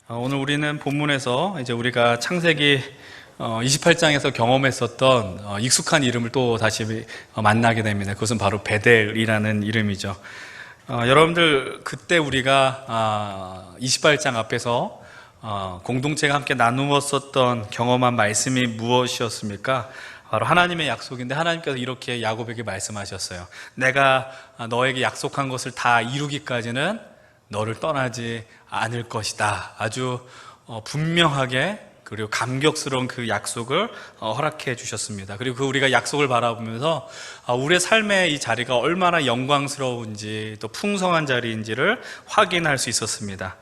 오늘 우리는 본문에서 이제 우리가 창세기 28장에서 경험했었던 익숙한 이름을 또 다시 만나게 됩니다. 그것은 바로 베델이라는 이름이죠. 여러분들 그때 우리가 28장 앞에서 공동체가 함께 나누었었던 경험한 말씀이 무엇이었습니까? 바로 하나님의 약속인데, 하나님께서 이렇게 야곱에게 말씀하셨어요. 내가 너에게 약속한 것을 다 이루기까지는 너를 떠나지 않을 것이다. 아주 분명하게 그리고 감격스러운 그 약속을 허락해 주셨습니다. 그리고 그 우리가 약속을 바라보면서 우리의 삶의 이 자리가 얼마나 영광스러운지 또 풍성한 자리인지를 확인할 수 있었습니다.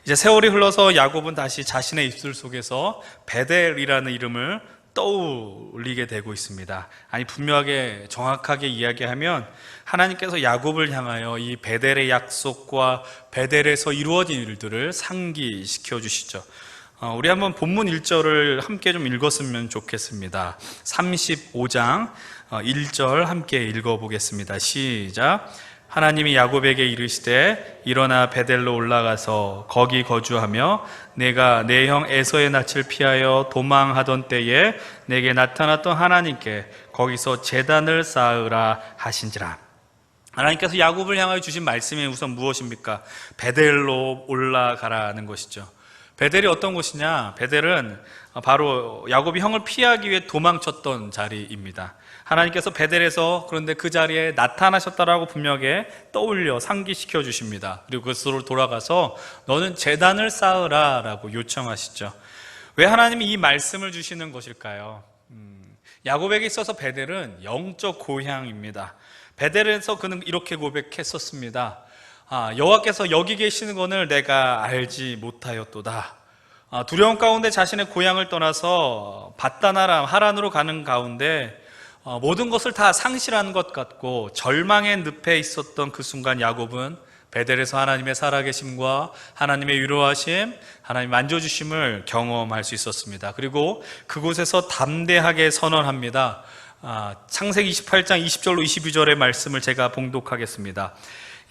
이제 세월이 흘러서 야곱은 다시 자신의 입술 속에서 베델이라는 이름을 떠올리게 되고 있습니다. 아니, 분명하게 정확하게 이야기하면 하나님께서 야곱을 향하여 이 베델의 약속과 베델에서 이루어진 일들을 상기시켜 주시죠. 우리 한번 본문 1절을 함께 좀 읽었으면 좋겠습니다. 35장 1절 함께 읽어보겠습니다. 시작. 하나님이 야곱에게 이르시되 일어나 베델로 올라가서 거기 거주하며 내가 내 형 에서의 낯을 피하여 도망하던 때에 내게 나타났던 하나님께 거기서 제단을 쌓으라 하신지라. 하나님께서 야곱을 향하여 주신 말씀이 우선 무엇입니까? 베델로 올라가라는 것이죠. 베델이 어떤 곳이냐? 베델은 바로 야곱이 형을 피하기 위해 도망쳤던 자리입니다. 하나님께서 베델에서 그런데 그 자리에 나타나셨다라고 분명하게 떠올려 상기시켜 주십니다. 그리고 그것으로 돌아가서 너는 제단을 쌓으라 라고 요청하시죠. 왜 하나님이 이 말씀을 주시는 것일까요? 야곱에게 있어서 베델은 영적 고향입니다. 베델에서 그는 이렇게 고백했었습니다. 여호와께서 여기 계시는 것을 내가 알지 못하였도다. 두려움 가운데 자신의 고향을 떠나서 밧다나람 하란으로 가는 가운데 모든 것을 다 상실한 것 같고 절망의 늪에 있었던 그 순간 야곱은 베델에서 하나님의 살아계심과 하나님의 위로하심, 하나님 만져주심을 경험할 수 있었습니다. 그리고 그곳에서 담대하게 선언합니다. 창세기 28장 20절로 22절의 말씀을 제가 봉독하겠습니다.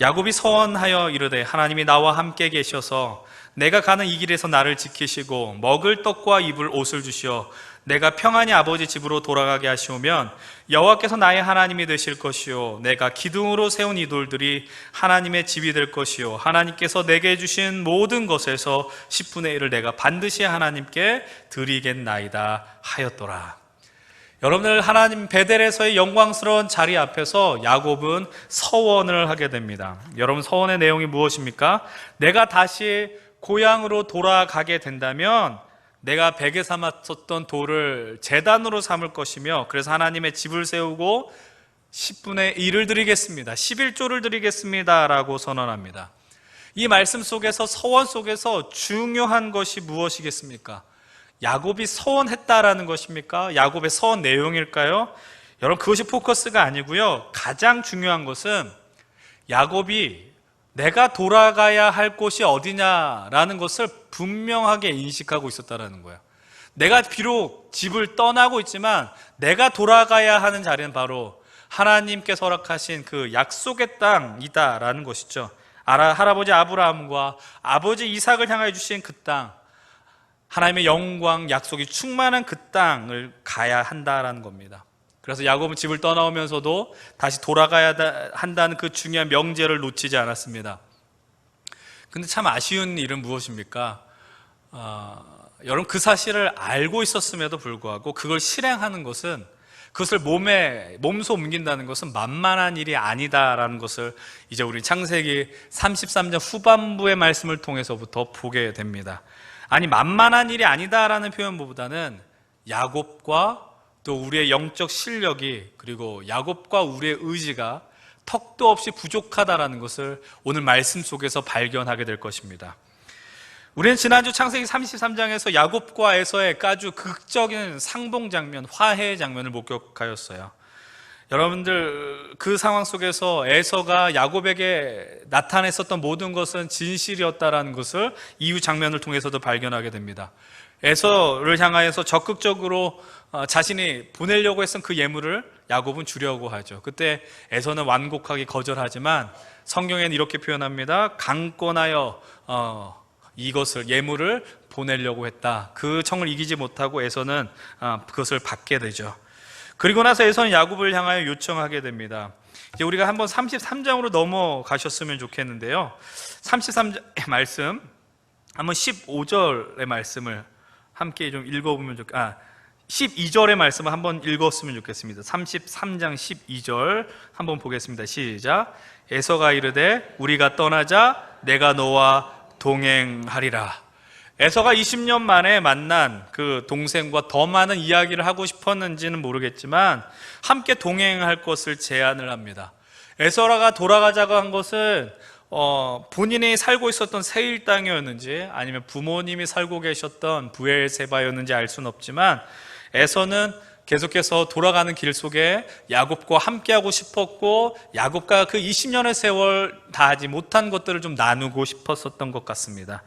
야곱이 서원하여 이르되 하나님이 나와 함께 계셔서 내가 가는 이 길에서 나를 지키시고 먹을 떡과 입을 옷을 주시어 내가 평안히 아버지 집으로 돌아가게 하시오면 여호와께서 나의 하나님이 되실 것이요 내가 기둥으로 세운 이돌들이 하나님의 집이 될 것이요 하나님께서 내게 주신 모든 것에서 10분의 1을 내가 반드시 하나님께 드리겠나이다 하였더라. 여러분들, 하나님 베델에서의 영광스러운 자리 앞에서 야곱은 서원을 하게 됩니다. 여러분, 서원의 내용이 무엇입니까? 내가 다시 고향으로 돌아가게 된다면 내가 베개 삼았었던 돌을 제단으로 삼을 것이며 그래서 하나님의 집을 세우고 10분의 1을 드리겠습니다. 11조를 드리겠습니다 라고 선언합니다. 이 말씀 속에서, 서원 속에서 중요한 것이 무엇이겠습니까? 야곱이 서원했다라는 것입니까? 야곱의 서원 내용일까요? 여러분, 그것이 포커스가 아니고요, 가장 중요한 것은 야곱이 내가 돌아가야 할 곳이 어디냐라는 것을 분명하게 인식하고 있었다라는 거예요. 내가 비록 집을 떠나고 있지만 내가 돌아가야 하는 자리는 바로 하나님께서 허락하신 그 약속의 땅이다라는 것이죠. 할아버지 아브라함과 아버지 이삭을 향하여 주신 그 땅, 하나님의 영광, 약속이 충만한 그 땅을 가야 한다라는 겁니다. 그래서 야곱은 집을 떠나오면서도 다시 돌아가야 한다는 그 중요한 명제를 놓치지 않았습니다. 근데 참 아쉬운 일은 무엇입니까? 여러분, 그 사실을 알고 있었음에도 불구하고 그걸 실행하는 것은, 그것을 몸소 옮긴다는 것은 만만한 일이 아니다라는 것을 이제 우리 창세기 33장 후반부의 말씀을 통해서부터 보게 됩니다. 아니, 만만한 일이 아니다라는 표현보다는 야곱과 또 우리의 영적 실력이, 그리고 야곱과 우리의 의지가 턱도 없이 부족하다라는 것을 오늘 말씀 속에서 발견하게 될 것입니다. 우리는 지난주 창세기 33장에서 야곱과 에서의 아주 극적인 상봉 장면, 화해 장면을 목격하였어요. 여러분들, 그 상황 속에서 에서가 야곱에게 나타냈었던 모든 것은 진실이었다라는 것을 이후 장면을 통해서도 발견하게 됩니다. 에서를 향하여서 적극적으로 자신이 보내려고 했던 그 예물을 야곱은 주려고 하죠. 그때 에서는 완곡하게 거절하지만 성경에는 이렇게 표현합니다. 강권하여 이것을 예물을 보내려고 했다. 그 청을 이기지 못하고 에서는 그것을 받게 되죠. 그리고 나서 에서는 야곱을 향하여 요청하게 됩니다. 이제 우리가 한번 33장으로 넘어가셨으면 좋겠는데요. 33장 말씀, 한번 15절의 말씀을 함께 좀 읽어보면 12절의 말씀을 한번 읽었으면 좋겠습니다. 33장 12절 한번 보겠습니다. 시작. 에서가 이르되 우리가 떠나자 내가 너와 동행하리라. 에서가 20년 만에 만난 그 동생과 더 많은 이야기를 하고 싶었는지는 모르겠지만 함께 동행할 것을 제안을 합니다. 에서가 돌아가자고 한 것은 본인이 살고 있었던 세일 땅이었는지 아니면 부모님이 살고 계셨던 브엘세바였는지 알 수는 없지만 에서는 계속해서 돌아가는 길 속에 야곱과 함께하고 싶었고 야곱과 그 20년의 세월 다 하지 못한 것들을 좀 나누고 싶었었던 것 같습니다.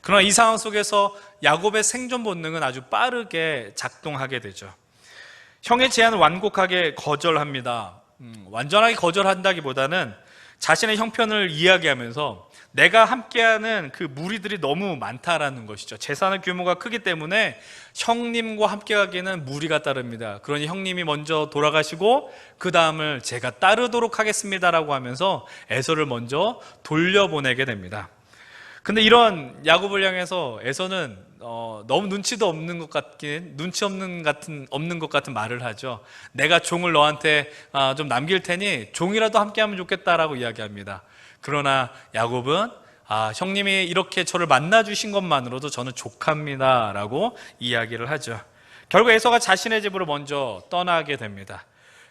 그러나 이 상황 속에서 야곱의 생존 본능은 아주 빠르게 작동하게 되죠. 형의 제안을 완곡하게 거절합니다. 완전하게 거절한다기보다는 자신의 형편을 이야기하면서 내가 함께하는 그 무리들이 너무 많다라는 것이죠. 재산의 규모가 크기 때문에 형님과 함께하기에는 무리가 따릅니다. 그러니 형님이 먼저 돌아가시고 그 다음을 제가 따르도록 하겠습니다라고 하면서 에서를 먼저 돌려보내게 됩니다. 근데 이런 야곱을 향해서 에서는 너무 눈치도 없는 것 같긴 없는 것 같은 말을 하죠. 내가 종을 너한테 좀 남길 테니 종이라도 함께하면 좋겠다라고 이야기합니다. 그러나 야곱은 형님이 이렇게 저를 만나 주신 것만으로도 저는 족합니다라고 이야기를 하죠. 결국 에서가 자신의 집으로 먼저 떠나게 됩니다.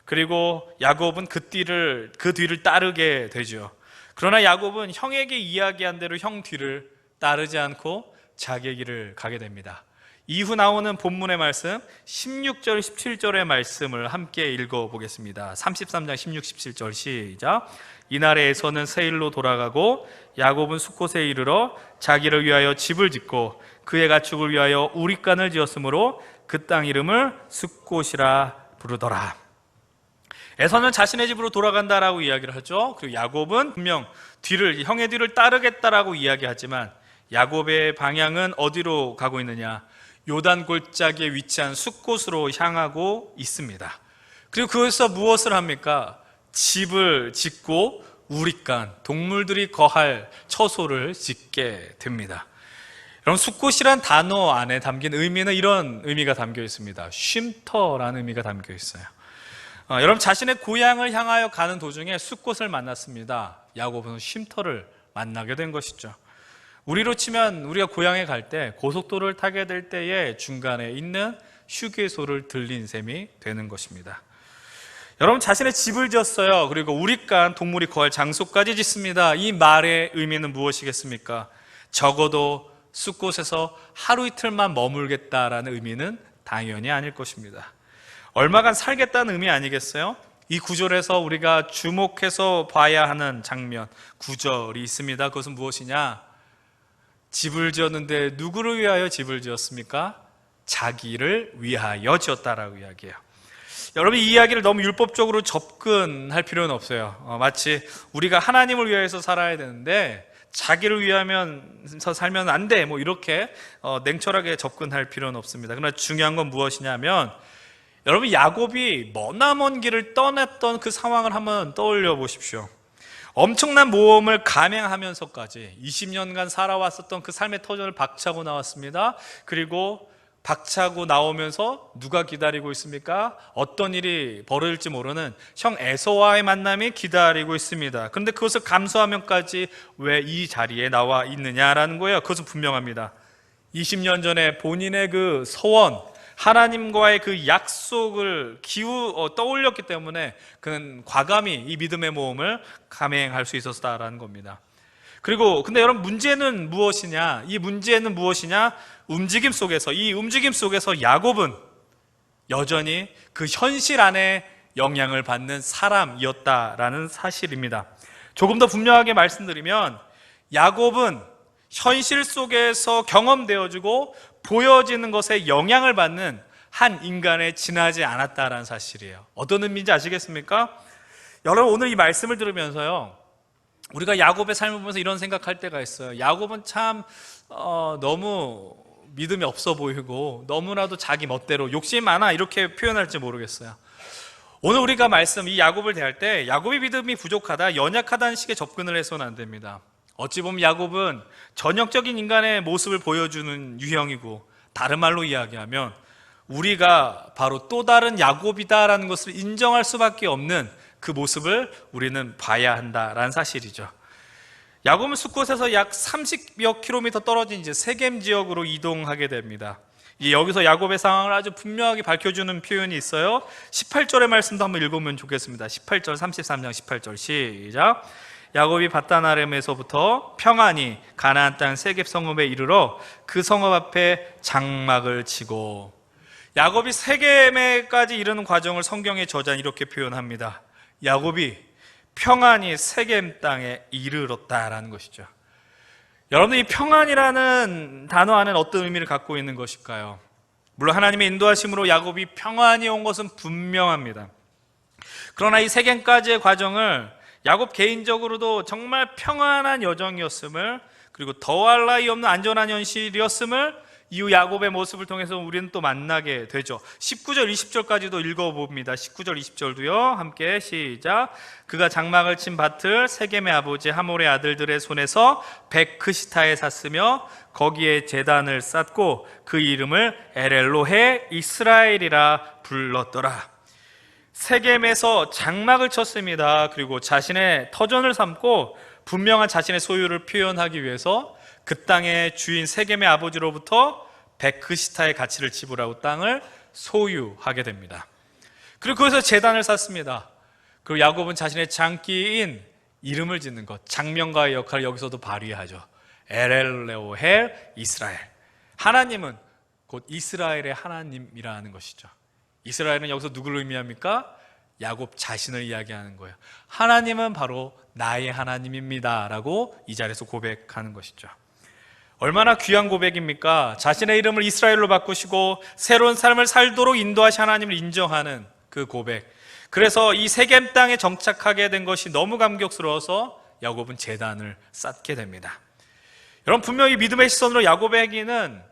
그리고 야곱은 그 뒤를 따르게 되죠. 그러나 야곱은 형에게 이야기한 대로 형 뒤를 따르지 않고 자기의 길을 가게 됩니다. 이후 나오는 본문의 말씀 16절 17절의 말씀을 함께 읽어보겠습니다. 33장 16, 17절 시작. 이날에 에서는 세일로 돌아가고 야곱은 숫곳에 이르러 자기를 위하여 집을 짓고 그의 가축을 위하여 우릿간을 지었으므로 그 땅 이름을 숫곳이라 부르더라. 에서는 자신의 집으로 돌아간다라고 이야기를 하죠. 그리고 야곱은 분명 형의 뒤를 따르겠다라고 이야기하지만 야곱의 방향은 어디로 가고 있느냐? 요단 골짜기에 위치한 숫곳으로 향하고 있습니다. 그리고 그것에서 무엇을 합니까? 집을 짓고 우릿간, 동물들이 거할 처소를 짓게 됩니다. 여러분, 숫곳이란 단어 안에 담긴 의미는 이런 의미가 담겨 있습니다. 쉼터라는 의미가 담겨 있어요. 여러분, 자신의 고향을 향하여 가는 도중에 숫곳을 만났습니다. 야곱은 쉼터를 만나게 된 것이죠. 우리로 치면 우리가 고향에 갈 때 고속도로를 타게 될 때에 중간에 있는 휴게소를 들린 셈이 되는 것입니다. 여러분, 자신의 집을 지었어요. 그리고 우릿간 동물이 거할 장소까지 짓습니다. 이 말의 의미는 무엇이겠습니까? 적어도 숫곳에서 하루 이틀만 머물겠다라는 의미는 당연히 아닐 것입니다. 얼마간 살겠다는 의미 아니겠어요? 이 구절에서 우리가 주목해서 봐야 하는 장면, 구절이 있습니다. 그것은 무엇이냐? 집을 지었는데 누구를 위하여 집을 지었습니까? 자기를 위하여 지었다라고 이야기해요. 여러분, 이 이야기를 너무 율법적으로 접근할 필요는 없어요. 마치 우리가 하나님을 위해서 살아야 되는데 자기를 위하면서 살면 안 돼, 이렇게 냉철하게 접근할 필요는 없습니다. 그러나 중요한 건 무엇이냐면, 여러분, 야곱이 머나먼 길을 떠났던 그 상황을 한번 떠올려 보십시오. 엄청난 모험을 감행하면서까지 20년간 살아왔었던 그 삶의 터전을 박차고 나왔습니다. 그리고 박차고 나오면서 누가 기다리고 있습니까? 어떤 일이 벌어질지 모르는 형 에서와의 만남이 기다리고 있습니다. 그런데 그것을 감수하면까지 왜 이 자리에 나와 있느냐라는 거예요. 그것은 분명합니다. 20년 전에 본인의 그 서원, 하나님과의 그 약속을 떠올렸기 때문에 그는 과감히 이 믿음의 모험을 감행할 수 있었다라는 겁니다. 근데 여러분, 문제는 무엇이냐? 이 문제는 무엇이냐? 이 움직임 속에서 야곱은 여전히 그 현실 안에 영향을 받는 사람이었다라는 사실입니다. 조금 더 분명하게 말씀드리면, 야곱은 현실 속에서 경험되어지고 보여지는 것에 영향을 받는 한 인간에 지나지 않았다라는 사실이에요. 어떤 의미인지 아시겠습니까? 여러분, 오늘 이 말씀을 들으면서요, 우리가 야곱의 삶을 보면서 이런 생각할 때가 있어요. 야곱은 참 너무 믿음이 없어 보이고 너무나도 자기 멋대로 욕심 많아 이렇게 표현할지 모르겠어요. 오늘 우리가 말씀 이 야곱을 대할 때 야곱이 믿음이 부족하다, 연약하다는 식의 접근을 해서는 안 됩니다. 어찌 보면 야곱은 전형적인 인간의 모습을 보여주는 유형이고, 다른 말로 이야기하면 우리가 바로 또 다른 야곱이다라는 것을 인정할 수밖에 없는 그 모습을 우리는 봐야 한다라는 사실이죠. 야곱은 숫곳에서 약 30여 킬로미터 떨어진 이제 세겜 지역으로 이동하게 됩니다. 여기서 야곱의 상황을 아주 분명하게 밝혀주는 표현이 있어요. 18절의 말씀도 한번 읽으면 좋겠습니다. 18절, 33장 18절 시작. 야곱이 밧다나름에서부터 평안히 가나안 땅 세겜 성읍에 이르러 그 성읍 앞에 장막을 치고, 야곱이 세겜에까지 이르는 과정을 성경의 저자는 이렇게 표현합니다. 야곱이 평안히 세겜 땅에 이르렀다라는 것이죠. 여러분들, 이 평안이라는 단어 안에는 어떤 의미를 갖고 있는 것일까요? 물론 하나님의 인도하심으로 야곱이 평안히 온 것은 분명합니다. 그러나 이 세겜까지의 과정을 야곱 개인적으로도 정말 평안한 여정이었음을, 그리고 더할 나위 없는 안전한 현실이었음을 이후 야곱의 모습을 통해서 우리는 또 만나게 되죠. 19절 20절까지도 읽어봅니다. 19절 20절도요 함께 시작. 그가 장막을 친 밭을 세겜의 아버지 하몰의 아들들의 손에서 베크시타에 샀으며 거기에 제단을 쌓고 그 이름을 에렐로헤 이스라엘이라 불렀더라. 세겜에서 장막을 쳤습니다. 그리고 자신의 터전을 삼고 분명한 자신의 소유를 표현하기 위해서 그 땅의 주인 세겜의 아버지로부터 베크시타의 가치를 지불하고 땅을 소유하게 됩니다. 그리고 거기서 제단을 쌓습니다. 그리고 야곱은 자신의 장기인 이름을 짓는 것, 장명가의 역할을 여기서도 발휘하죠. 에렐레오헬 이스라엘. 하나님은 곧 이스라엘의 하나님이라는 것이죠. 이스라엘은 여기서 누구를 의미합니까? 야곱 자신을 이야기하는 거예요. 하나님은 바로 나의 하나님입니다 라고 이 자리에서 고백하는 것이죠. 얼마나 귀한 고백입니까? 자신의 이름을 이스라엘로 바꾸시고 새로운 삶을 살도록 인도하신 하나님을 인정하는 그 고백. 그래서 이 세겜 땅에 정착하게 된 것이 너무 감격스러워서 야곱은 제단을 쌓게 됩니다. 여러분, 분명히 믿음의 시선으로 야곱의 행위는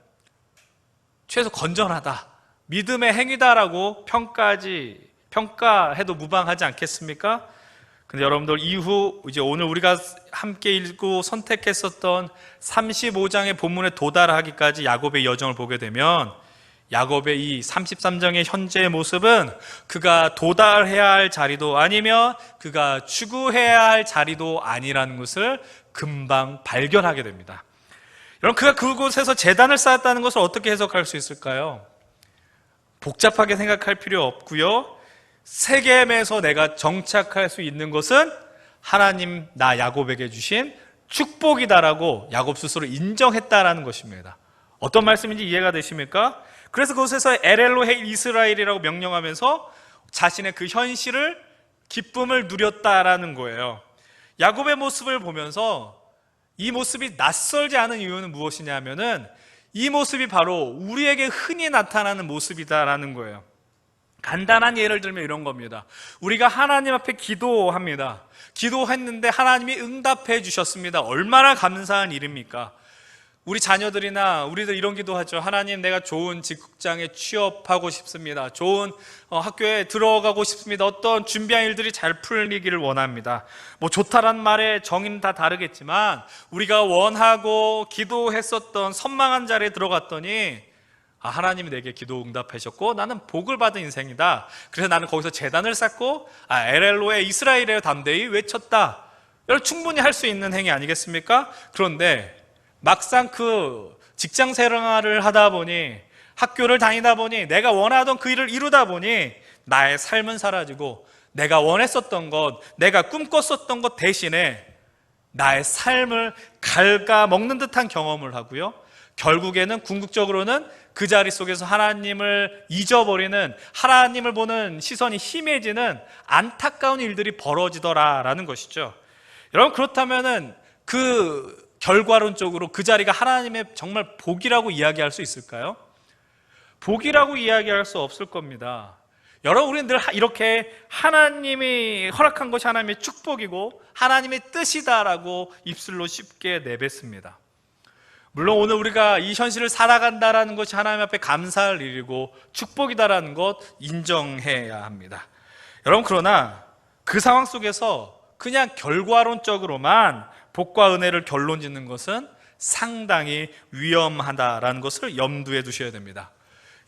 최소 건전하다, 믿음의 행위다라고 평가해도 무방하지 않겠습니까? 근데 여러분들, 이후 이제 오늘 우리가 함께 읽고 선택했었던 35장의 본문에 도달하기까지 야곱의 여정을 보게 되면 야곱의 이 33장의 현재의 모습은 그가 도달해야 할 자리도 아니며 그가 추구해야 할 자리도 아니라는 것을 금방 발견하게 됩니다. 여러분, 그가 그곳에서 제단을 쌓았다는 것을 어떻게 해석할 수 있을까요? 복잡하게 생각할 필요 없고요. 세겜에서 내가 정착할 수 있는 것은 하나님 나 야곱에게 주신 축복이다라고 야곱 스스로 인정했다라는 것입니다. 어떤 말씀인지 이해가 되십니까? 그래서 그곳에서 에렐로헤 이스라엘이라고 명령하면서 자신의 그 현실을, 기쁨을 누렸다라는 거예요. 야곱의 모습을 보면서 이 모습이 낯설지 않은 이유는 무엇이냐면은 이 모습이 바로 우리에게 흔히 나타나는 모습이다라는 거예요. 간단한 예를 들면 이런 겁니다. 우리가 하나님 앞에 기도합니다. 기도했는데 하나님이 응답해 주셨습니다. 얼마나 감사한 일입니까? 우리 자녀들이나 우리들 이런 기도하죠. 하나님, 내가 좋은 직장에 취업하고 싶습니다. 좋은 학교에 들어가고 싶습니다. 어떤 준비한 일들이 잘 풀리기를 원합니다. 뭐 좋다란 말의 정의는 다 다르겠지만 우리가 원하고 기도했었던 선망한 자리에 들어갔더니 하나님이 내게 기도 응답하셨고 나는 복을 받은 인생이다. 그래서 나는 거기서 제단을 쌓고 에렐로에 이스라엘에 담대히 외쳤다. 여러분, 충분히 할 수 있는 행위 아니겠습니까? 그런데 막상 그 직장 생활을 하다 보니, 학교를 다니다 보니, 내가 원하던 그 일을 이루다 보니 나의 삶은 사라지고 내가 원했었던 것, 내가 꿈꿨었던 것 대신에 나의 삶을 갉아먹는 듯한 경험을 하고요, 결국에는 궁극적으로는 그 자리 속에서 하나님을 잊어버리는, 하나님을 보는 시선이 희미해지는 안타까운 일들이 벌어지더라라는 것이죠. 여러분, 그렇다면은 그 결과론적으로 그 자리가 하나님의 정말 복이라고 이야기할 수 있을까요? 복이라고 이야기할 수 없을 겁니다. 여러분, 우리는 늘 이렇게 하나님이 허락한 것이 하나님의 축복이고 하나님의 뜻이다라고 입술로 쉽게 내뱉습니다. 물론 오늘 우리가 이 현실을 살아간다라는 것이 하나님 앞에 감사할 일이고 축복이다라는 것 인정해야 합니다. 여러분, 그러나 그 상황 속에서 그냥 결과론적으로만 복과 은혜를 결론 짓는 것은 상당히 위험하다라는 것을 염두에 두셔야 됩니다.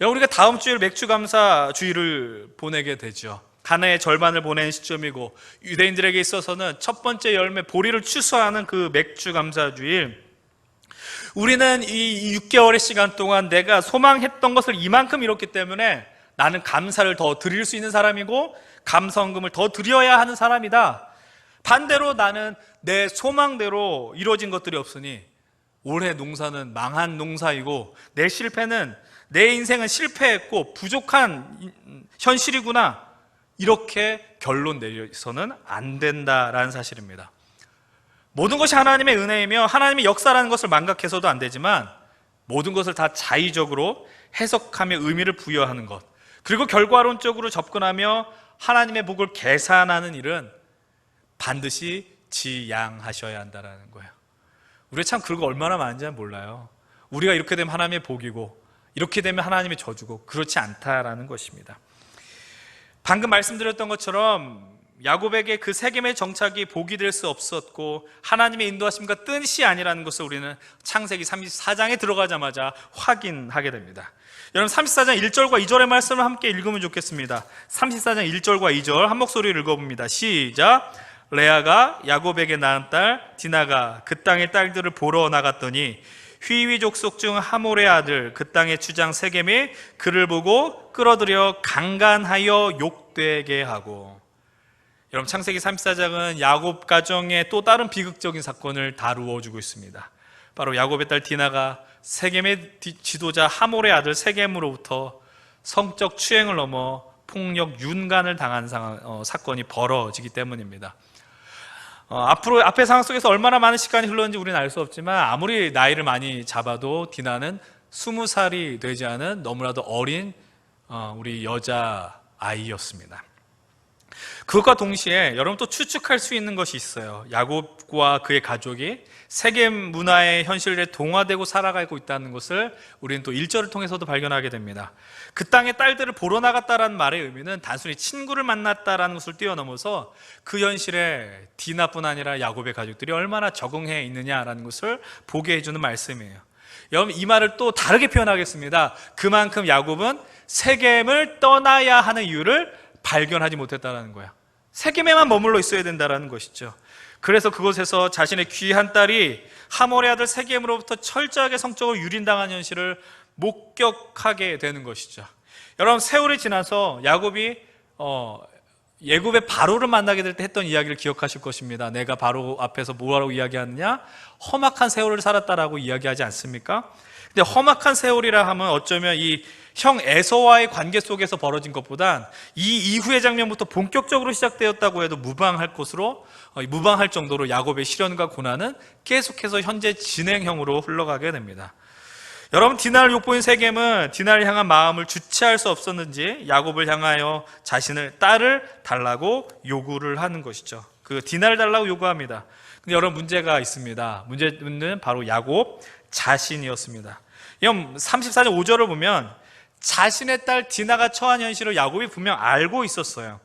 여러분, 우리가 다음 주일 맥주감사 주일을 보내게 되죠. 한 해의 절반을 보낸 시점이고 유대인들에게 있어서는 첫 번째 열매 보리를 추수하는 그 맥주감사 주일, 우리는 이 6개월의 시간 동안 내가 소망했던 것을 이만큼 이뤘기 때문에 나는 감사를 더 드릴 수 있는 사람이고 감사헌금을 더 드려야 하는 사람이다. 반대로 나는 내 소망대로 이루어진 것들이 없으니 올해 농사는 망한 농사이고 내 실패는, 내 인생은 실패했고 부족한 현실이구나, 이렇게 결론 내려서는 안 된다라는 사실입니다. 모든 것이 하나님의 은혜이며 하나님의 역사라는 것을 망각해서도 안 되지만 모든 것을 다 자의적으로 해석하며 의미를 부여하는 것, 그리고 결과론적으로 접근하며 하나님의 복을 계산하는 일은 반드시 지양하셔야 한다는 거예요. 우리가 참 그런 거 얼마나 많은지 몰라요. 우리가 이렇게 되면 하나님의 복이고 이렇게 되면 하나님의 저주고, 그렇지 않다라는 것입니다. 방금 말씀드렸던 것처럼 야곱에게 그 세겜의 정착이 복이 될 수 없었고 하나님의 인도하심과 뜻이 아니라는 것을 우리는 창세기 34장에 들어가자마자 확인하게 됩니다. 여러분, 34장 1절과 2절의 말씀을 함께 읽으면 좋겠습니다. 34장 1절과 2절 한 목소리로 읽어봅니다. 시작. 레아가 야곱에게 낳은 딸 디나가 그 땅의 딸들을 보러 나갔더니 휘위 족속 중 하몰의 아들 그 땅의 주장 세겜이 그를 보고 끌어들여 강간하여 욕되게 하고. 여러분, 창세기 34장은 야곱 가정의 또 다른 비극적인 사건을 다루어 주고 있습니다. 바로 야곱의 딸 디나가 세겜의 지도자 하몰의 아들 세겜으로부터 성적 추행을 넘어 폭력 윤간을 당한 사건이 벌어지기 때문입니다. 앞의 상황 속에서 얼마나 많은 시간이 흘렀는지 우리는 알 수 없지만 아무리 나이를 많이 잡아도 디나는 20살이 되지 않은 너무나도 어린 우리 여자 아이였습니다. 그것과 동시에 여러분 또 추측할 수 있는 것이 있어요. 야곱과 그의 가족이 세겜 문화의 현실에 동화되고 살아가고 있다는 것을 우리는 또 1절을 통해서도 발견하게 됩니다. 그 땅의 딸들을 보러 나갔다라는 말의 의미는 단순히 친구를 만났다라는 것을 뛰어넘어서 그 현실에 디나뿐 아니라 야곱의 가족들이 얼마나 적응해 있느냐라는 것을 보게 해주는 말씀이에요. 여러분, 이 말을 또 다르게 표현하겠습니다. 그만큼 야곱은 세겜을 떠나야 하는 이유를 발견하지 못했다는 거야. 세겜에만 머물러 있어야 된다는 것이죠. 그래서 그곳에서 자신의 귀한 딸이 하몰의 아들 세겜으로부터 철저하게 성적으로 유린당한 현실을 목격하게 되는 것이죠. 여러분, 세월이 지나서 야곱이 예굽의 바로를 만나게 될 때 했던 이야기를 기억하실 것입니다. 내가 바로 앞에서 뭐라고 이야기하느냐? 험악한 세월을 살았다라고 이야기하지 않습니까? 근데 험악한 세월이라 하면 어쩌면 이 형 에서와의 관계 속에서 벌어진 것보단 이 이후의 장면부터 본격적으로 시작되었다고 해도 무방할 정도로 야곱의 시련과 고난은 계속해서 현재 진행형으로 흘러가게 됩니다. 여러분, 디나를 욕보인 세겜은 디나를 향한 마음을 주체할 수 없었는지 야곱을 향하여 자신을 딸을 달라고 요구를 하는 것이죠. 그 디나를 달라고 요구합니다. 근데 여러분, 문제가 있습니다. 문제는 바로 야곱 자신이었습니다. 34장 5절을 보면 자신의 딸 디나가 처한 현실을 야곱이 분명 알고 있었어요.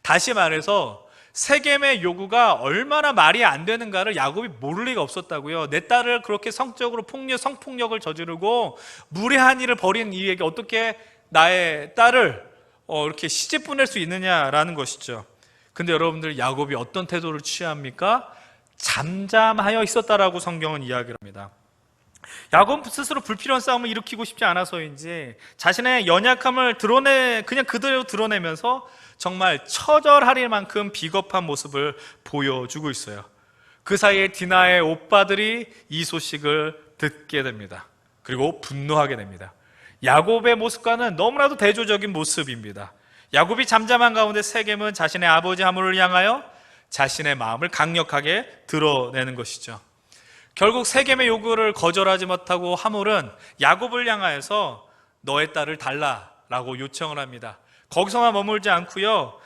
다시 말해서 세겜의 요구가 얼마나 말이 안 되는가를 야곱이 모를 리가 없었다고요. 내 딸을 그렇게 성적으로 성폭력을 저지르고 무례한 일을 벌인 이에게 어떻게 나의 딸을 이렇게 시집 보낼 수 있느냐라는 것이죠. 근데 여러분들, 야곱이 어떤 태도를 취합니까? 잠잠하여 있었다라고 성경은 이야기를 합니다. 야곱 스스로 불필요한 싸움을 일으키고 싶지 않아서인지 자신의 연약함을 그냥 그대로 드러내면서 정말 처절할 만큼 비겁한 모습을 보여주고 있어요. 그 사이에 디나의 오빠들이 이 소식을 듣게 됩니다. 그리고 분노하게 됩니다. 야곱의 모습과는 너무나도 대조적인 모습입니다. 야곱이 잠잠한 가운데 세겜은 자신의 아버지 하몰을 향하여 자신의 마음을 강력하게 드러내는 것이죠. 결국 세겜의 요구를 거절하지 못하고 하몰은 야곱을 향하여서 너의 딸을 달라라고 요청을 합니다. 거기서만 머물지 않고요,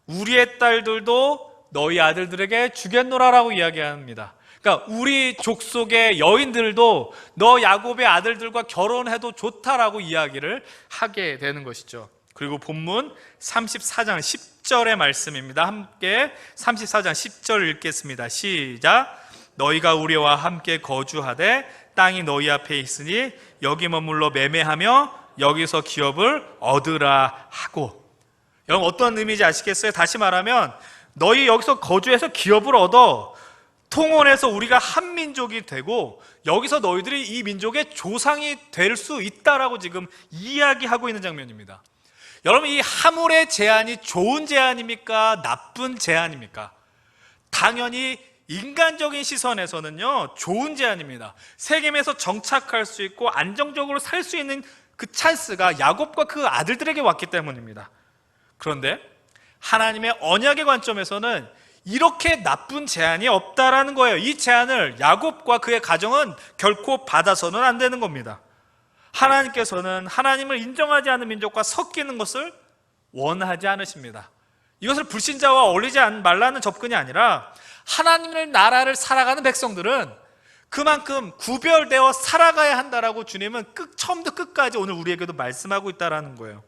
우리의 딸들도 너희 아들들에게 주겠노라라고 이야기합니다. 그러니까 우리 족속의 여인들도 너 야곱의 아들들과 결혼해도 좋다라고 이야기를 하게 되는 것이죠. 그리고 본문 34장 10절의 말씀입니다. 함께 34장 10절 읽겠습니다. 시작. 너희가 우리와 함께 거주하되 땅이 너희 앞에 있으니 여기 머물러 매매하며 여기서 기업을 얻으라 하고. 여러분 어떤 의미인지 아시겠어요? 다시 말하면 너희 여기서 거주해서 기업을 얻어 통혼해서 우리가 한 민족이 되고 여기서 너희들이 이 민족의 조상이 될 수 있다라고 지금 이야기하고 있는 장면입니다. 여러분 이 하물의 제안이 좋은 제안입니까? 나쁜 제안입니까? 당연히 인간적인 시선에서는요 좋은 제안입니다. 세겜에서 정착할 수 있고 안정적으로 살 수 있는 그 찬스가 야곱과 그 아들들에게 왔기 때문입니다. 그런데 하나님의 언약의 관점에서는 이렇게 나쁜 제안이 없다라는 거예요. 이 제안을 야곱과 그의 가정은 결코 받아서는 안 되는 겁니다. 하나님께서는 하나님을 인정하지 않는 민족과 섞이는 것을 원하지 않으십니다. 이것을 불신자와 어울리지 말라는 접근이 아니라 하나님의 나라를 살아가는 백성들은 그만큼 구별되어 살아가야 한다라고 주님은 처음부터 끝까지 오늘 우리에게도 말씀하고 있다는 거예요.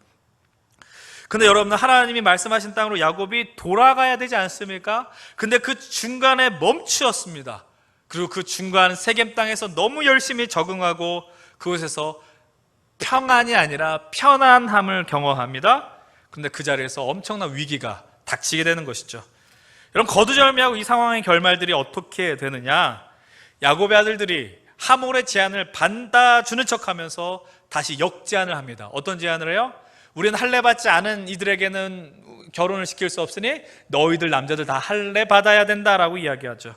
근데 여러분 하나님이 말씀하신 땅으로 야곱이 돌아가야 되지 않습니까? 근데 그 중간에 멈추었습니다. 그리고 그 중간 세겜 땅에서 너무 열심히 적응하고 그곳에서 평안이 아니라 편안함을 경험합니다. 근데 그 자리에서 엄청난 위기가 닥치게 되는 것이죠. 여러분 거두절미하고 이 상황의 결말들이 어떻게 되느냐? 야곱의 아들들이 하몰의 제안을 받아주는 척하면서 다시 역제안을 합니다. 어떤 제안을 해요? 우리는 할례 받지 않은 이들에게는 결혼을 시킬 수 없으니 너희들 남자들 다 할례 받아야 된다라고 이야기하죠.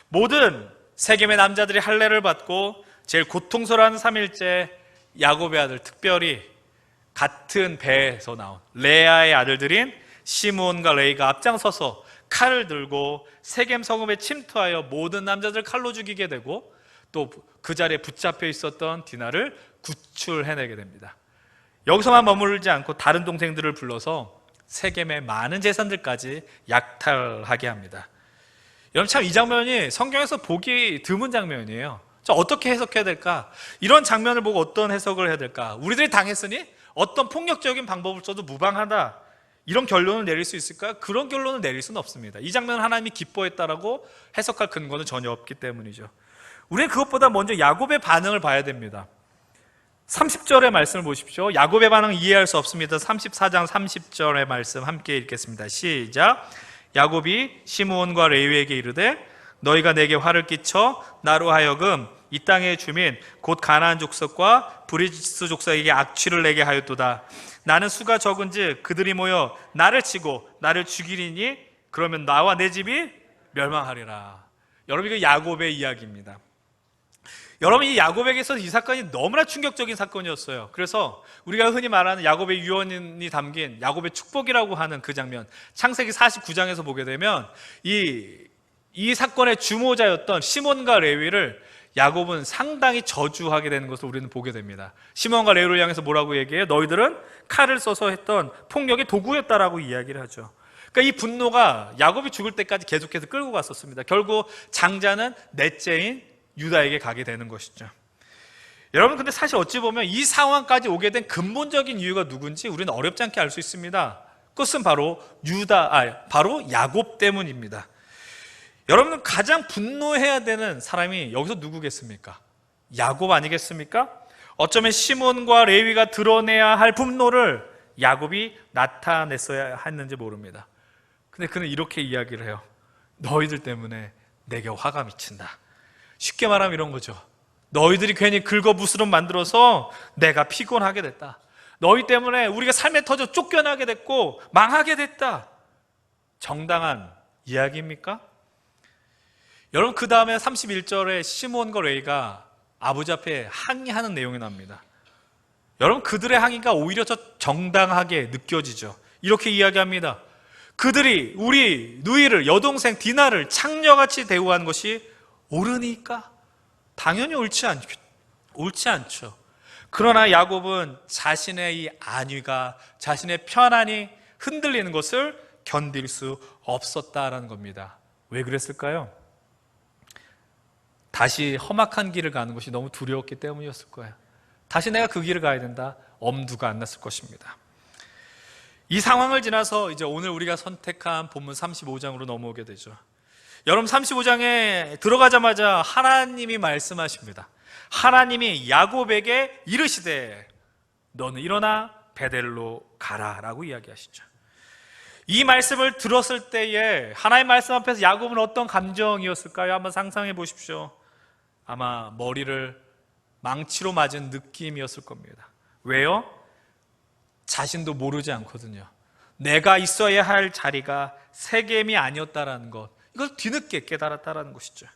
모든 세겜의 남자들이 할례를 받고 제일 고통스러운 3일째 야곱의 아들, 특별히 같은 배에서 나온 레아의 아들들인 시므온과 레이가 앞장서서 칼을 들고 세겜 성읍에 침투하여 모든 남자들 칼로 죽이게 되고 또 그 자리에 붙잡혀 있었던 디나를 구출해내게 됩니다. 여기서만 머물지 않고 다른 동생들을 불러서 세겜의 많은 재산들까지 약탈하게 합니다. 여러분 참 이 장면이 성경에서 보기 드문 장면이에요. 자, 어떻게 해석해야 될까? 이런 장면을 보고 어떤 해석을 해야 될까? 우리들이 당했으니 어떤 폭력적인 방법을 써도 무방하다, 이런 결론을 내릴 수 있을까? 그런 결론을 내릴 수는 없습니다. 이 장면을 하나님이 기뻐했다라고 해석할 근거는 전혀 없기 때문이죠. 우리는 그것보다 먼저 야곱의 반응을 봐야 됩니다. 30절의 말씀을 보십시오. 야곱의 반응 이해할 수 없습니다. 34장 30절의 말씀 함께 읽겠습니다. 시작. 야곱이 시므온과 레위에게 이르되 너희가 내게 화를 끼쳐 나로 하여금 이 땅의 주민 곧 가나안 족속과 브리스 족속에게 악취를 내게 하였도다. 나는 수가 적은즉 그들이 모여 나를 치고 나를 죽이리니 그러면 나와 내 집이 멸망하리라. 여러분 이거 야곱의 이야기입니다. 여러분 이 야곱에게서 이 사건이 너무나 충격적인 사건이었어요. 그래서 우리가 흔히 말하는 야곱의 유언이 담긴 야곱의 축복이라고 하는 그 장면, 창세기 49장에서 보게 되면 이 사건의 주모자였던 시몬과 레위를 야곱은 상당히 저주하게 되는 것을 우리는 보게 됩니다. 시몬과 레위를 향해서 뭐라고 얘기해요? 너희들은 칼을 써서 했던 폭력의 도구였다라고 이야기를 하죠. 그러니까 이 분노가 야곱이 죽을 때까지 계속해서 끌고 갔었습니다. 결국 장자는 넷째인 유다에게 가게 되는 것이죠. 여러분 근데 사실 어찌 보면 이 상황까지 오게 된 근본적인 이유가 누군지 우리는 어렵지 않게 알 수 있습니다. 그것은 바로 바로 야곱 때문입니다. 여러분은 가장 분노해야 되는 사람이 여기서 누구겠습니까? 야곱 아니겠습니까? 어쩌면 시몬과 레위가 드러내야 할 분노를 야곱이 나타냈어야 했는지 모릅니다. 근데 그는 이렇게 이야기를 해요. 너희들 때문에 내게 화가 미친다. 쉽게 말하면 이런 거죠. 너희들이 괜히 긁어부스럼 만들어서 내가 피곤하게 됐다. 너희 때문에 우리가 삶에 터져 쫓겨나게 됐고 망하게 됐다. 정당한 이야기입니까? 여러분 그 다음에 31절에 시몬과 레위가 아버지 앞에 항의하는 내용이 납니다. 여러분 그들의 항의가 오히려 더 정당하게 느껴지죠. 이렇게 이야기합니다. 그들이 우리 누이를, 여동생 디나를 창녀같이 대우한 것이 옳으니까? 당연히 옳지 않죠. 그러나 야곱은 자신의 이 안위가, 자신의 편안이 흔들리는 것을 견딜 수 없었다라는 겁니다. 왜 그랬을까요? 다시 험악한 길을 가는 것이 너무 두려웠기 때문이었을 거예요. 다시 내가 그 길을 가야 된다, 엄두가 안 났을 것입니다. 이 상황을 지나서 이제 오늘 우리가 선택한 본문 35장으로 넘어오게 되죠. 여러분, 35장에 들어가자마자 하나님이 말씀하십니다. 하나님이 야곱에게 이르시되 너는 일어나 베델로 가라 라고 이야기하시죠. 이 말씀을 들었을 때에 하나님의 말씀 앞에서 야곱은 어떤 감정이었을까요? 한번 상상해 보십시오. 아마 머리를 망치로 맞은 느낌이었을 겁니다. 왜요? 자신도 모르지 않거든요. 내가 있어야 할 자리가 세겜이 아니었다라는 것, 이걸 뒤늦게 깨달았다라는 것이죠.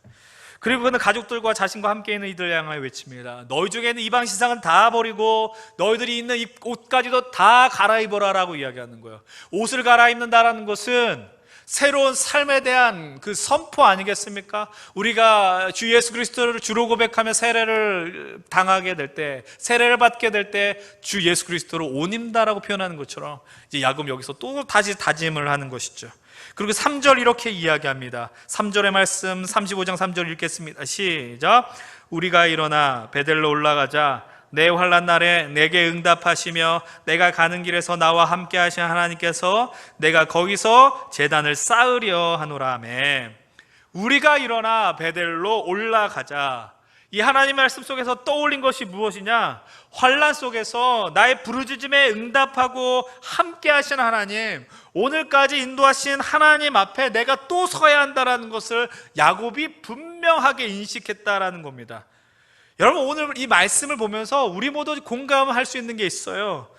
그리고 그는 가족들과 자신과 함께 있는 이들을 향하여 외칩니다. 너희 중에 있는 이방 신상은 다 버리고 너희들이 있는 옷까지도 다 갈아입어라 라고 이야기하는 거예요. 옷을 갈아입는다라는 것은 새로운 삶에 대한 그 선포 아니겠습니까? 우리가 주 예수 그리스도를 주로 고백하며 세례를 당하게 될 때, 세례를 받게 될 때 주 예수 그리스도를 옷 입는다라고 표현하는 것처럼 이제 야곱 여기서 또 다시 다짐을 하는 것이죠. 그리고 3절 이렇게 이야기합니다. 3절의 말씀 35장 3절 읽겠습니다. 시작. 우리가 일어나 베델로 올라가자. 내 환난 날에 내게 응답하시며 내가 가는 길에서 나와 함께 하신 하나님께서 내가 거기서 제단을 쌓으려 하노라 하매. 우리가 일어나 베델로 올라가자. 이 하나님의 말씀 속에서 떠올린 것이 무엇이냐? 환난 속에서 나의 부르짖음에 응답하고 함께 하신 하나님, 오늘까지 인도하신 하나님 앞에 내가 또 서야 한다는 것을 야곱이 분명하게 인식했다라는 겁니다. 여러분, 오늘 이 말씀을 보면서 우리 모두 공감할 수 있는 게 있어요.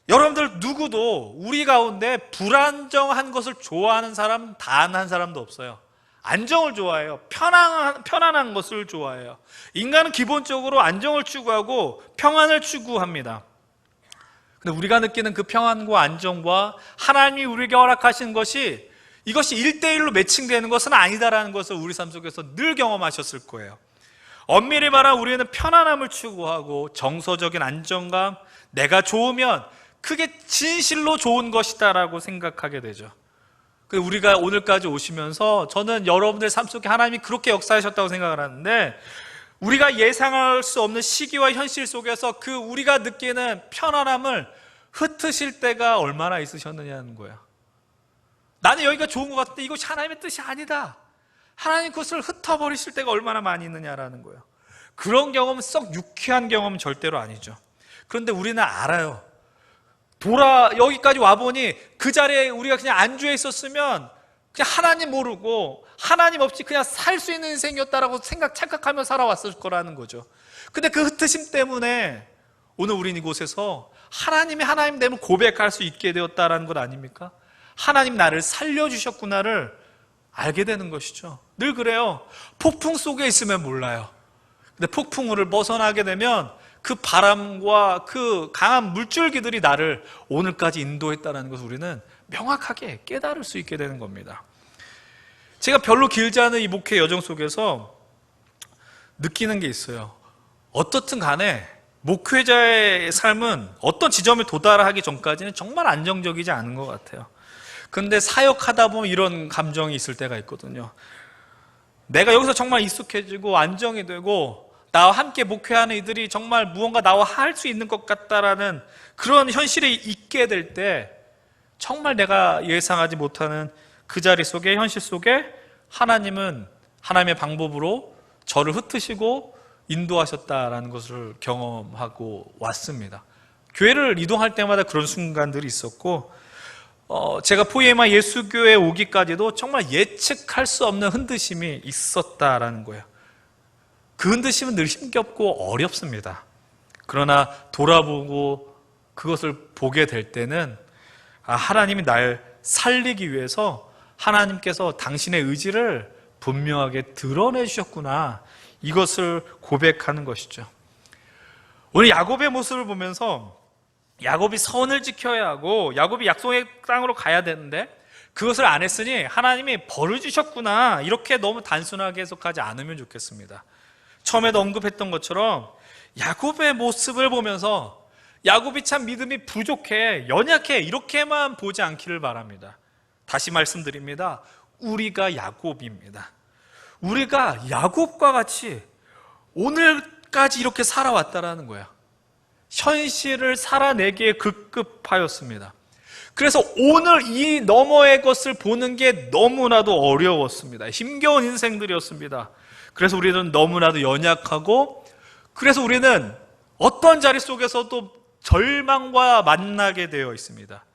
여러분들 누구도 우리 가운데 불안정한 것을 좋아하는 사람 단 한 사람도 없어요. 안정을 좋아해요. 편안한 것을 좋아해요. 인간은 기본적으로 안정을 추구하고 평안을 추구합니다. 근데 우리가 느끼는 그 평안과 안정과 하나님이 우리에게 허락하신 것이, 이것이 1대1로 매칭되는 것은 아니다라는 것을 우리 삶 속에서 늘 경험하셨을 거예요. 엄밀히 말하면 우리는 편안함을 추구하고 정서적인 안정감, 내가 좋으면 그게 진실로 좋은 것이다라고 생각하게 되죠. 우리가 오늘까지 오시면서 저는 여러분들 삶 속에 하나님이 그렇게 역사하셨다고 생각을 하는데, 우리가 예상할 수 없는 시기와 현실 속에서 그 우리가 느끼는 편안함을 흩으실 때가 얼마나 있으셨느냐는 거예요. 나는 여기가 좋은 것 같은데 이것이 하나님의 뜻이 아니다. 하나님 그것을 흩어버리실 때가 얼마나 많이 있느냐라는 거예요. 그런 경험은 썩 유쾌한 경험은 절대로 아니죠. 그런데 우리는 알아요. 여기까지 와보니 그 자리에 우리가 그냥 안주해 있었으면 그냥 하나님 모르고 하나님 없이 그냥 살 수 있는 인생이었다라고 착각하며 살아왔을 거라는 거죠. 근데 그 흩으심 때문에 오늘 우리는 이곳에서 하나님 됨을 고백할 수 있게 되었다라는 것 아닙니까? 하나님 나를 살려주셨구나를 알게 되는 것이죠. 늘 그래요. 폭풍 속에 있으면 몰라요. 근데 폭풍우를 벗어나게 되면 그 바람과 그 강한 물줄기들이 나를 오늘까지 인도했다는 것을 우리는 명확하게 깨달을 수 있게 되는 겁니다. 제가 별로 길지 않은 이 목회 여정 속에서 느끼는 게 있어요. 어떻든 간에 목회자의 삶은 어떤 지점에 도달하기 전까지는 정말 안정적이지 않은 것 같아요. 근데 사역하다 보면 이런 감정이 있을 때가 있거든요. 내가 여기서 정말 익숙해지고 안정이 되고 나와 함께 목회하는 이들이 정말 무언가 나와 할 수 있는 것 같다라는 그런 현실에 있게 될 때 정말 내가 예상하지 못하는 그 자리 속에, 현실 속에 하나님은 하나님의 방법으로 저를 흩으시고 인도하셨다라는 것을 경험하고 왔습니다. 교회를 이동할 때마다 그런 순간들이 있었고, 제가 포이에마 예수교회에 오기까지도 정말 예측할 수 없는 흔드심이 있었다라는 거예요. 그 흔드심은 늘 힘겹고 어렵습니다. 그러나 돌아보고 그것을 보게 될 때는 하나님이 날 살리기 위해서 하나님께서 당신의 의지를 분명하게 드러내 주셨구나, 이것을 고백하는 것이죠. 오늘 야곱의 모습을 보면서 야곱이 선을 지켜야 하고 야곱이 약속의 땅으로 가야 되는데 그것을 안 했으니 하나님이 벌을 주셨구나, 이렇게 너무 단순하게 해석하지 않으면 좋겠습니다. 처음에도 언급했던 것처럼 야곱의 모습을 보면서 야곱이 참 믿음이 부족해, 연약해, 이렇게만 보지 않기를 바랍니다. 다시 말씀드립니다. 우리가 야곱입니다. 우리가 야곱과 같이 오늘까지 이렇게 살아왔다라는 거야. 현실을 살아내기에 급급하였습니다. 그래서 오늘 이 너머의 것을 보는 게 너무나도 어려웠습니다. 힘겨운 인생들이었습니다. 그래서 우리는 너무나도 연약하고, 그래서 우리는 어떤 자리 속에서도 절망과 만나게 되어 있습니다.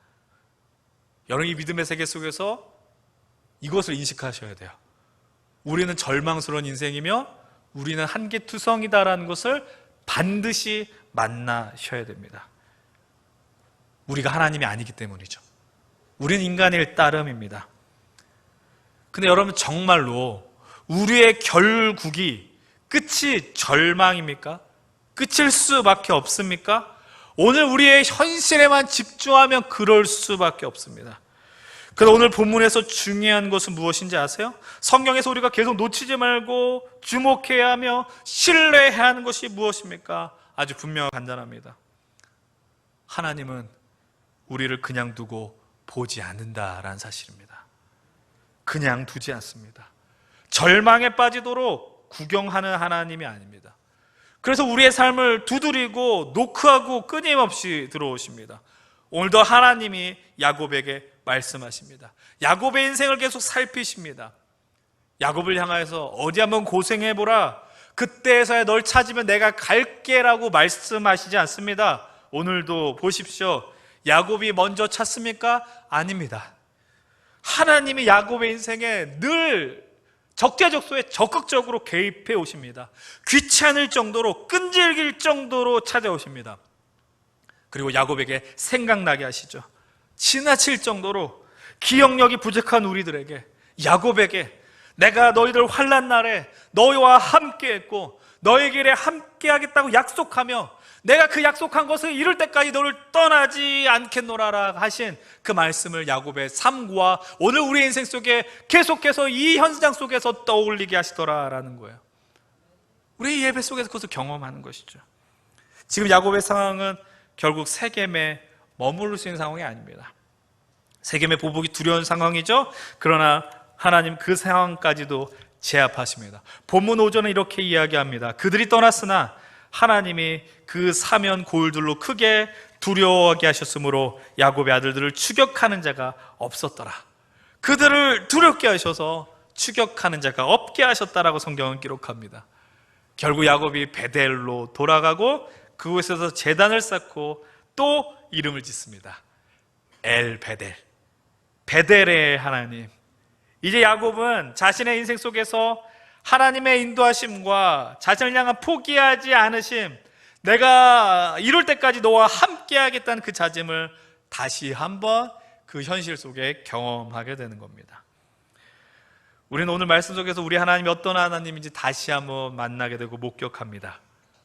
여러분, 이 믿음의 세계 속에서 이것을 인식하셔야 돼요. 우리는 절망스러운 인생이며 우리는 한계투성이다라는 것을 반드시 만나셔야 됩니다. 우리가 하나님이 아니기 때문이죠. 우리는 인간의 따름입니다. 근데 여러분, 정말로 우리의 결국이 끝이 절망입니까? 끝일 수밖에 없습니까? 오늘 우리의 현실에만 집중하면 그럴 수밖에 없습니다. 그래서 오늘 본문에서 중요한 것은 무엇인지 아세요? 성경에서 우리가 계속 놓치지 말고 주목해야 하며 신뢰해야 하는 것이 무엇입니까? 아주 분명하고 간단합니다. 하나님은 우리를 그냥 두고 보지 않는다라는 사실입니다. 그냥 두지 않습니다. 절망에 빠지도록 구경하는 하나님이 아닙니다. 그래서 우리의 삶을 두드리고 노크하고 끊임없이 들어오십니다. 오늘도 하나님이 야곱에게 말씀하십니다. 야곱의 인생을 계속 살피십니다. 야곱을 향하여서 어디 한번 고생해보라, 그때에서야 널 찾으면 내가 갈게라고 말씀하시지 않습니다. 오늘도 보십시오. 야곱이 먼저 찾습니까? 아닙니다. 하나님이 야곱의 인생에 늘 적재적소에 적극적으로 개입해 오십니다. 귀찮을 정도로, 끈질길 정도로 찾아오십니다. 그리고 야곱에게 생각나게 하시죠. 지나칠 정도로 기억력이 부족한 우리들에게, 야곱에게 내가 너희들 환난 날에 너희와 함께 했고 너희 길에 함께 하겠다고 약속하며 내가 그 약속한 것을 이룰 때까지 너를 떠나지 않겠노라라 하신 그 말씀을 야곱의 삶과 오늘 우리의 인생 속에 계속해서 이 현장 속에서 떠올리게 하시더라라는 거예요. 우리 예배 속에서 그것을 경험하는 것이죠. 지금 야곱의 상황은 결국 세겜에 머무를 수 있는 상황이 아닙니다. 세겜의 보복이 두려운 상황이죠. 그러나 하나님 그 상황까지도 제압하십니다. 본문 5절은 이렇게 이야기합니다. 그들이 떠났으나 하나님이 그 사면 고울들로 크게 두려워하게 하셨으므로 야곱의 아들들을 추격하는 자가 없었더라. 그들을 두렵게 하셔서 추격하는 자가 없게 하셨다라고 성경은 기록합니다. 결국 야곱이 베델로 돌아가고 그곳에서 제단을 쌓고 또 이름을 짓습니다. 엘 베델, 베델의 하나님. 이제 야곱은 자신의 인생 속에서 하나님의 인도하심과 자신을 향한 포기하지 않으심, 내가 이룰 때까지 너와 함께 하겠다는 그 다짐을 다시 한번 그 현실 속에 경험하게 되는 겁니다. 우리는 오늘 말씀 속에서 우리 하나님이 어떤 하나님인지 다시 한번 만나게 되고 목격합니다.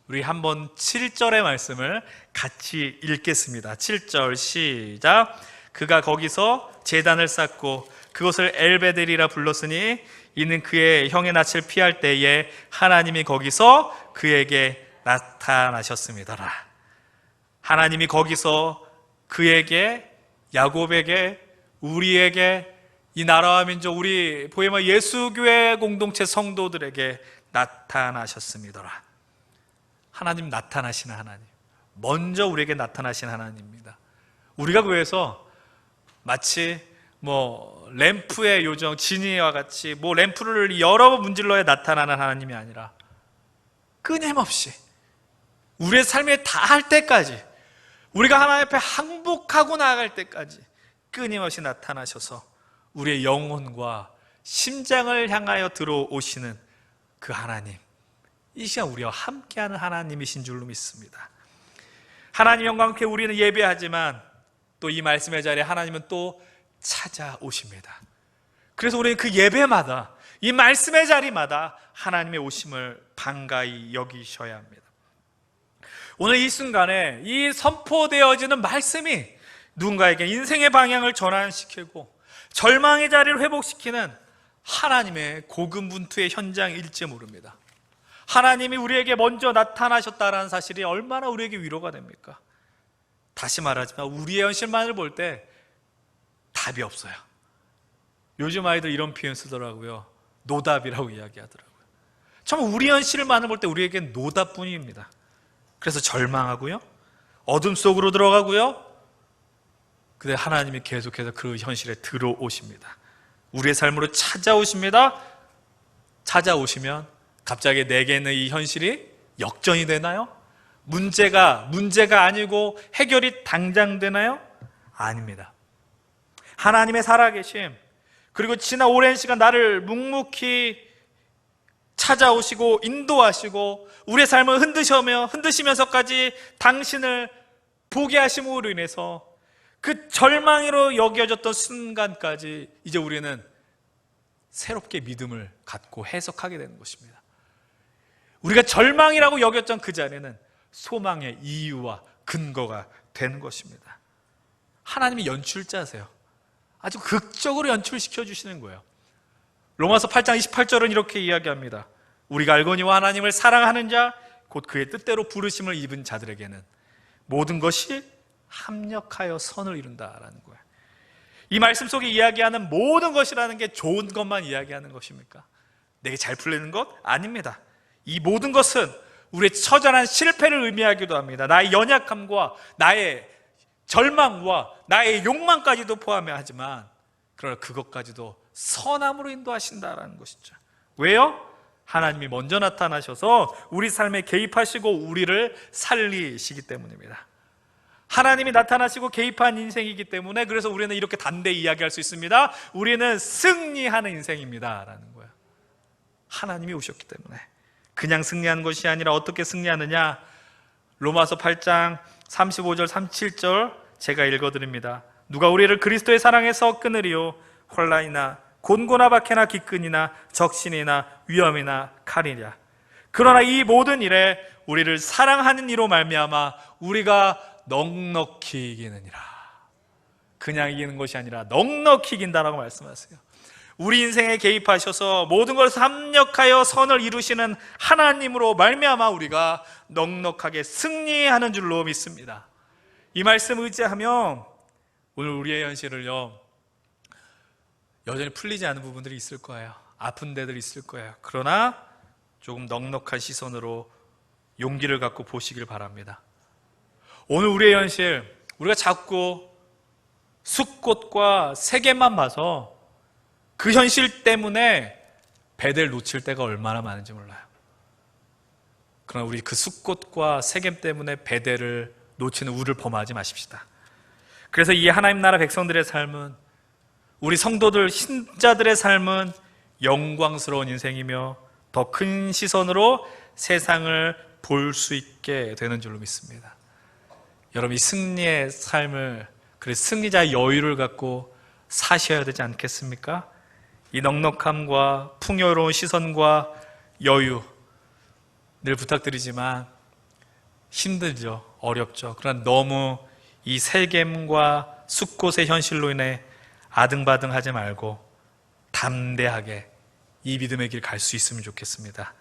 우리 한번 7절의 말씀을 같이 읽겠습니다. 7절 시작. 그가 거기서 제단을 쌓고 그것을 엘베델이라 불렀으니 이는 그의 형의 낯을 피할 때에 하나님이 거기서 그에게 나타나셨습니다라. 하나님이 거기서 그에게, 야곱에게, 우리에게, 이 나라와 민족, 우리 보헤마 예수교회 공동체 성도들에게 나타나셨습니다라. 하나님 나타나시는 하나님, 먼저 우리에게 나타나신 하나님입니다. 우리가 교회에서 마치 램프의 요정 지니와 같이 램프를 여러 번 문질러야 나타나는 하나님이 아니라 끊임없이 우리의 삶에 닿을 때까지, 우리가 하나님 앞에 항복하고 나아갈 때까지 끊임없이 나타나셔서 우리의 영혼과 심장을 향하여 들어오시는 그 하나님, 이 시간 우리와 함께하는 하나님이신 줄로 믿습니다. 하나님 영광께 우리는 예배하지만 또 이 말씀의 자리에 하나님은 또 찾아오십니다. 그래서 우리는 그 예배마다, 이 말씀의 자리마다 하나님의 오심을 반가이 여기셔야 합니다. 오늘 이 순간에 이 선포되어지는 말씀이 누군가에게 인생의 방향을 전환시키고 절망의 자리를 회복시키는 하나님의 고군분투의 현장일지 모릅니다. 하나님이 우리에게 먼저 나타나셨다는 사실이 얼마나 우리에게 위로가 됩니까? 다시 말하지만 우리의 현실만을 볼 때 답이 없어요. 요즘 아이들 이런 표현 쓰더라고요. 노답이라고 이야기하더라고요. 정말 우리 현실만을 볼 때 우리에겐 노답뿐입니다. 그래서 절망하고요, 어둠 속으로 들어가고요. 근데 하나님이 계속해서 그 현실에 들어오십니다. 우리의 삶으로 찾아오십니다. 찾아오시면 갑자기 내게는 이 현실이 역전이 되나요? 문제가 아니고 해결이 당장 되나요? 아닙니다. 하나님의 살아계심, 그리고 지난 오랜 시간 나를 묵묵히 찾아오시고 인도하시고 우리의 삶을 흔드시면서까지 당신을 보게 하심으로 인해서 그 절망으로 여겨졌던 순간까지 이제 우리는 새롭게 믿음을 갖고 해석하게 되는 것입니다. 우리가 절망이라고 여겼던 그 자리는 소망의 이유와 근거가 되는 것입니다. 하나님이 연출자세요. 아주 극적으로 연출시켜 주시는 거예요. 로마서 8장 28절은 이렇게 이야기합니다. 우리가 알거니와 하나님을 사랑하는 자, 곧 그의 뜻대로 부르심을 입은 자들에게는 모든 것이 합력하여 선을 이룬다라는 거예요. 이 말씀 속에 이야기하는 모든 것이라는 게 좋은 것만 이야기하는 것입니까? 내게 잘 풀리는 것? 아닙니다. 이 모든 것은 우리의 처절한 실패를 의미하기도 합니다. 나의 연약함과 나의 절망과 나의 욕망까지도 포함하지만 그러나 그것까지도 선함으로 인도하신다라는 것이죠. 왜요? 하나님이 먼저 나타나셔서 우리 삶에 개입하시고 우리를 살리시기 때문입니다. 하나님이 나타나시고 개입한 인생이기 때문에 그래서 우리는 이렇게 단대히 이야기할 수 있습니다. 우리는 승리하는 인생입니다 라는 거예요. 하나님이 오셨기 때문에. 그냥 승리하는 것이 아니라 어떻게 승리하느냐? 로마서 8장 35절 37절 제가 읽어드립니다. 누가 우리를 그리스도의 사랑에서 끊으리요? 혼란이나 곤고나 박해나 기근이나 적신이나 위험이나 칼이냐. 그러나 이 모든 일에 우리를 사랑하는 이로 말미암아 우리가 넉넉히 이기느니라. 그냥 이기는 것이 아니라 넉넉히 이긴다라고 말씀하세요. 우리 인생에 개입하셔서 모든 것을 합력하여 선을 이루시는 하나님으로 말미암아 우리가 넉넉하게 승리하는 줄로 믿습니다. 이 말씀 의지하면 오늘 우리의 현실을요, 여전히 풀리지 않은 부분들이 있을 거예요. 아픈 데들이 있을 거예요. 그러나 조금 넉넉한 시선으로 용기를 갖고 보시길 바랍니다. 오늘 우리의 현실, 우리가 자꾸 숫꽃과 세겜만 봐서 그 현실 때문에 베델 놓칠 때가 얼마나 많은지 몰라요. 그러나 우리 그 숫꽃과 세겜 때문에 베델을 놓치는 우를 범하지 마십시다. 그래서 이 하나님 나라 백성들의 삶은, 우리 성도들 신자들의 삶은 영광스러운 인생이며 더 큰 시선으로 세상을 볼 수 있게 되는 줄로 믿습니다. 여러분, 이 승리의 삶을, 그래서 승리자의 여유를 갖고 사셔야 되지 않겠습니까? 이 넉넉함과 풍요로운 시선과 여유 늘 부탁드리지만 힘들죠. 어렵죠. 그러나 너무 이 세겜과 숫꽃의 현실로 인해 아등바등하지 말고 담대하게 이 믿음의 길 갈 수 있으면 좋겠습니다.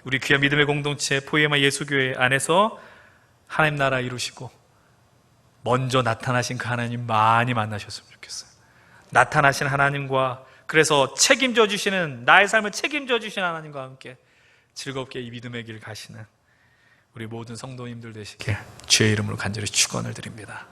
우리 귀한 믿음의 공동체 포에마 예수교회 안에서 하나님 나라 이루시고 먼저 나타나신 그 하나님 많이 만나셨으면 좋겠어요. 나타나신 하나님과, 그래서 책임져 주시는, 나의 삶을 책임져 주시는 하나님과 함께 즐겁게 이 믿음의 길 가시는 우리 모든 성도님들 되시길 주의 이름으로 간절히 축원을 드립니다.